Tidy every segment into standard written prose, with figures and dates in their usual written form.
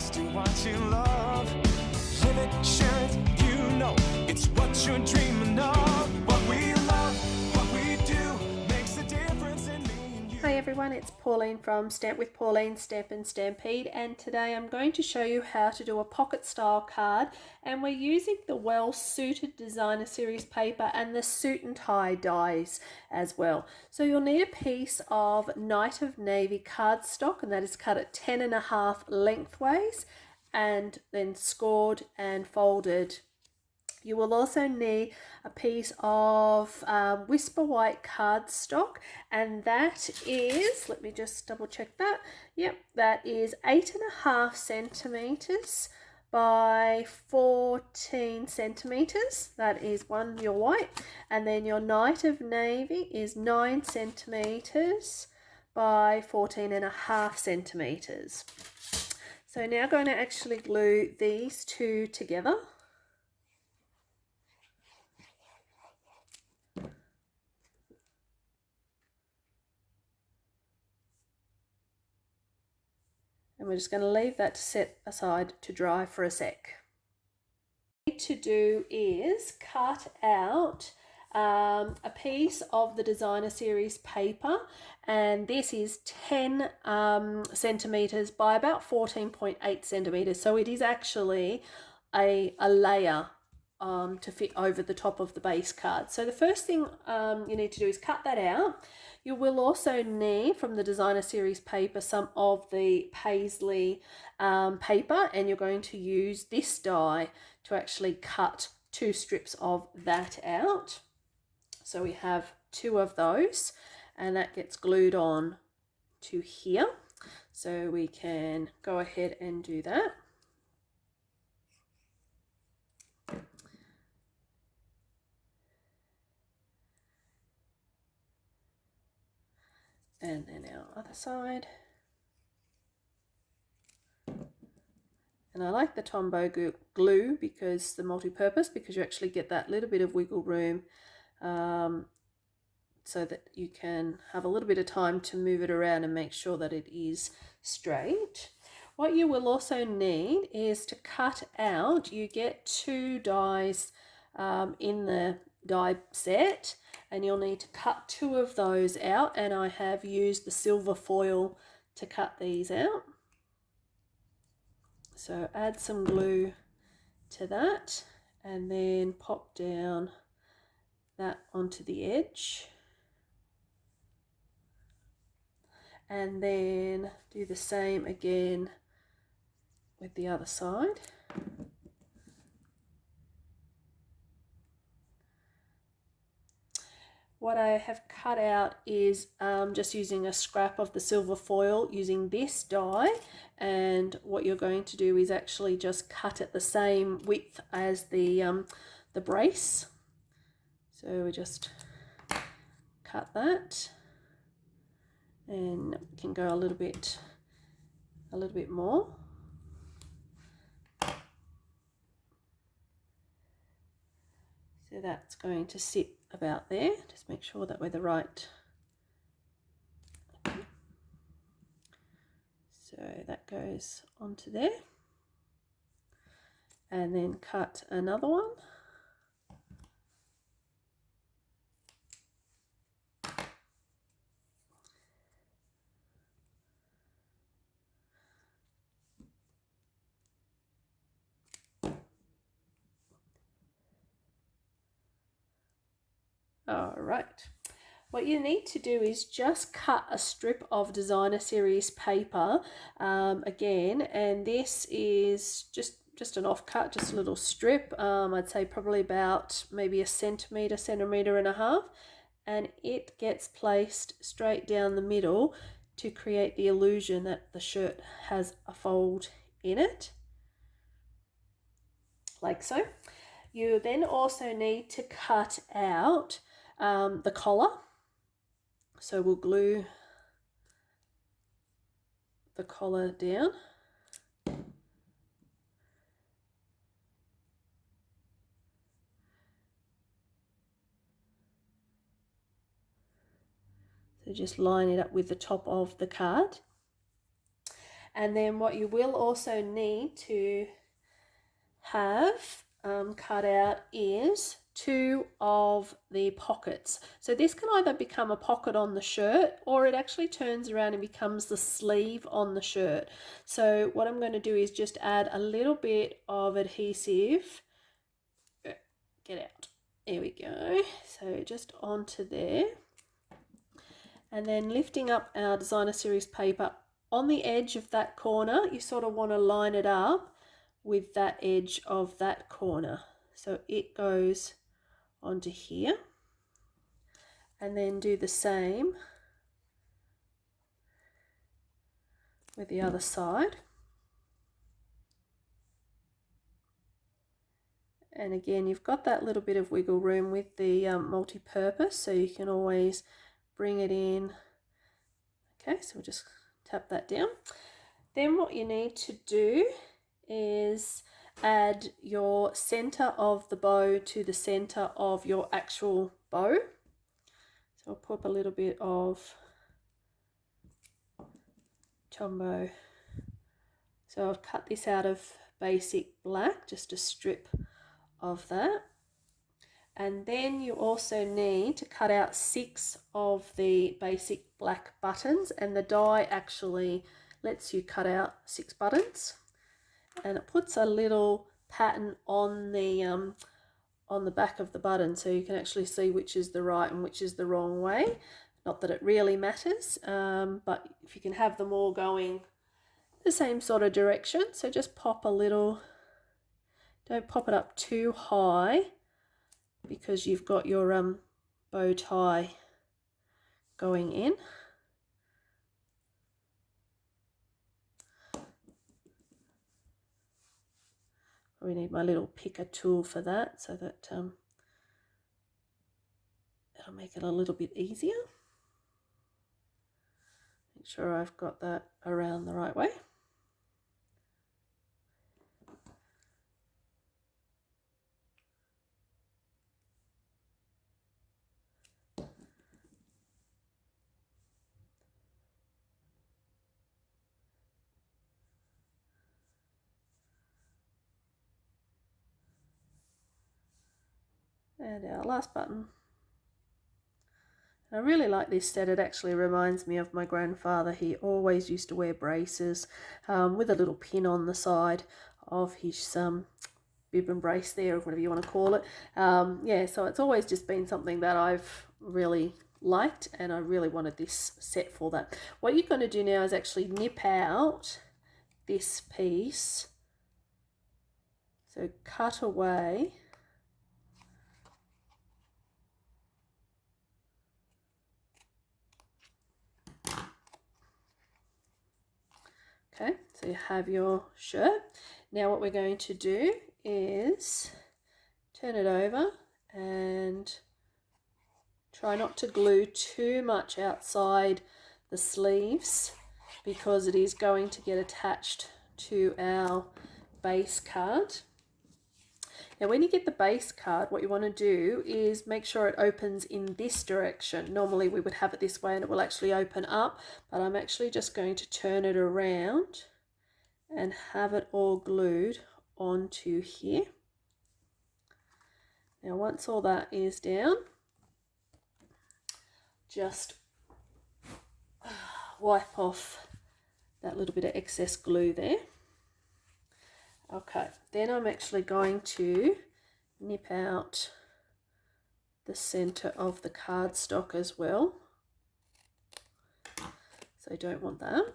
just do what you love. Live it, share it, you know it's what you're dreaming of. What we love, what we do makes a difference in me and you. Hi everyone, it's Pauline from Stamp with Pauline, Stampin' Stampede, and today I'm going to show you how to do a pocket style card, and we're using the Well Suited Designer Series paper and the Suit and Tie dies as well. So you'll need a piece of Night of Navy cardstock, and that is cut at 10.5 lengthways and then scored and folded. You will also need a piece of Whisper White cardstock, and that is, let me just double check that, yep, that is 8.5 centimeters by 14 centimeters. That is your white, and then your Night of Navy is 9 centimeters by 14.5 centimeters. So now I'm going to actually glue these two together. And we're just going to leave that to set aside to dry for a sec. What we need to do is cut out a piece of the Designer Series paper, and this is 10 centimeters by about 14.8 centimeters. So it is actually a layer to fit over the top of the base card. So the first thing you need to do is cut that out. You will also need, from the Designer Series paper, some of the paisley paper, and you're going to use this die to actually cut 2 strips of that out. So we have 2 of those, and that gets glued on to here. So we can go ahead and do that. And then our other side. And I like the Tombow glue because the multi-purpose, because you actually get that little bit of wiggle room so that you can have a little bit of time to move it around and make sure that it is straight. What you will also need is to cut out, you get 2 dies in the die set, and you'll need to cut 2 of those out, and I have used the silver foil to cut these out. So add some glue to that and then pop down that onto the edge, and then do the same again with the other side. What I have cut out is just using a scrap of the silver foil using this die, and what you're going to do is actually just cut it the same width as the brace. So we just cut that, and we can go a little bit more. So that's going to sit about there. Just make sure that we're the right. Okay. So that goes onto there. And then cut another one. All right. What you need to do is just cut a strip of Designer Series paper again, and this is just an offcut, just a little strip. I'd say probably about maybe a centimeter and a half, and it gets placed straight down the middle to create the illusion that the shirt has a fold in it, like so. You then also need to cut out the collar. So we'll glue the collar down. So just line it up with the top of the card. And then what you will also need to have cut out is 2 of the pockets. So this can either become a pocket on the shirt, or it actually turns around and becomes the sleeve on the shirt. So what I'm going to do is just add a little bit of adhesive. Get out. There we go. So just onto there. And then lifting up our designer series paper on the edge of that corner, you sort of want to line it up with that edge of that corner. So it goes onto here, and then do the same with the other side. And again, you've got that little bit of wiggle room with the multi-purpose, so you can always bring it in. Okay, so we'll just tap that down. Then what you need to do is add your center of the bow to the center of your actual bow. So I'll put a little bit of jumbo. So I've cut this out of basic black, just a strip of that. And then you also need to cut out 6 of the basic black buttons, and the die actually lets you cut out 6 buttons, and it puts a little pattern on the back of the button, so you can actually see which is the right and which is the wrong way. Not that it really matters, but if you can have them all going the same sort of direction, so just pop a little, don't pop it up too high, because you've got your bow tie going in. We need my little picker tool for that, so that it'll make it a little bit easier. Make sure I've got that around the right way. And our last button. I really like this set. It actually reminds me of my grandfather. He always used to wear braces with a little pin on the side of his bib and brace there, or whatever you want to call it. Yeah, so it's always just been something that I've really liked, and I really wanted this set for that. What you're going to do now is actually nip out this piece. So cut away. Okay, so you have your shirt. Now what we're going to do is turn it over and try not to glue too much outside the sleeves, because it is going to get attached to our base card. Now when you get the base card, what you want to do is make sure it opens in this direction. Normally we would have it this way and it will actually open up, but I'm actually just going to turn it around and have it all glued onto here. Now once all that is down, just wipe off that little bit of excess glue there. Okay, then I'm actually going to nip out the center of the cardstock as well. So I don't want that.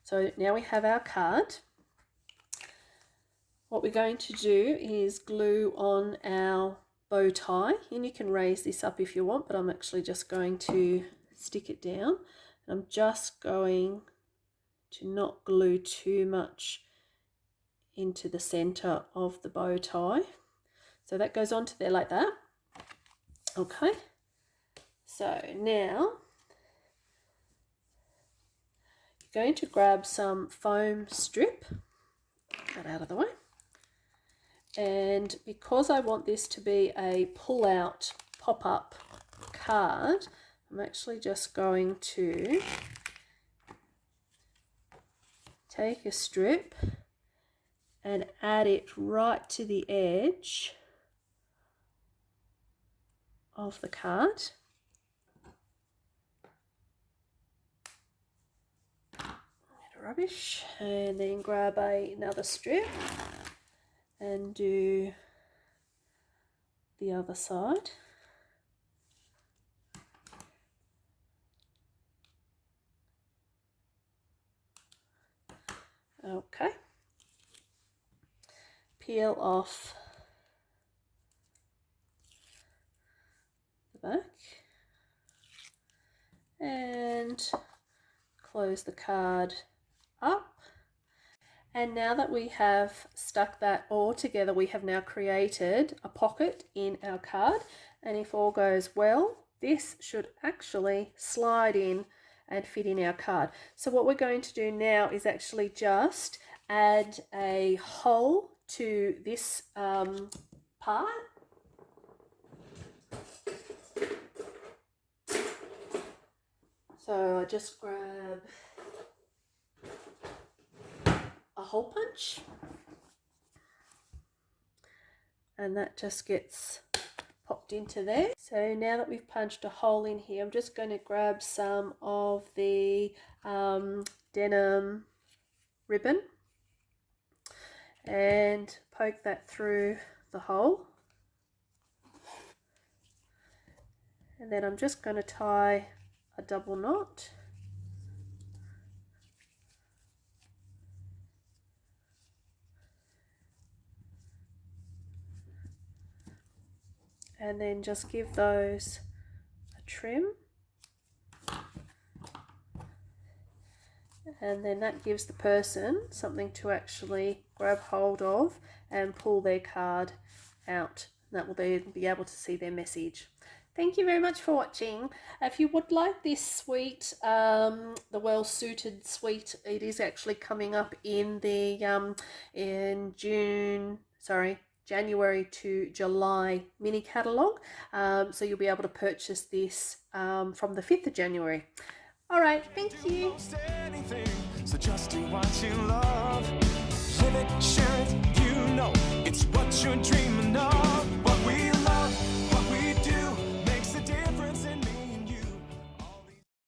So now we have our card. What we're going to do is glue on our bow tie, and you can raise this up if you want, but I'm actually just going to stick it down. And I'm just going to not glue too much into the center of the bow tie. So that goes onto there like that. Okay, so now you're going to grab some foam strip, get out of the way, and because I want this to be a pull-out pop-up card, I'm actually just going to take a strip and add it right to the edge of the card. Rubbish, and then grab another strip and do the other side. Okay, peel off the back and close the card up. And now that we have stuck that all together, we have now created a pocket in our card, and if all goes well, this should actually slide in and fit in our card. So what we're going to do now is actually just add a hole to this part. So I just grab a hole punch, and that just gets popped into there. So now that we've punched a hole in here, I'm just going to grab some of the denim ribbon and poke that through the hole, and then I'm just going to tie a double knot. And then just give those a trim, and then that gives the person something to actually grab hold of and pull their card out. That will then be able to see their message. Thank you very much for watching. If you would like this suite, the Well Suited suite, it is actually coming up in the January to July mini catalogue. So you'll be able to purchase this from the 5th of January. All right, thank you. So just do what you love. Live it, share it, you know it's what you're dreaming.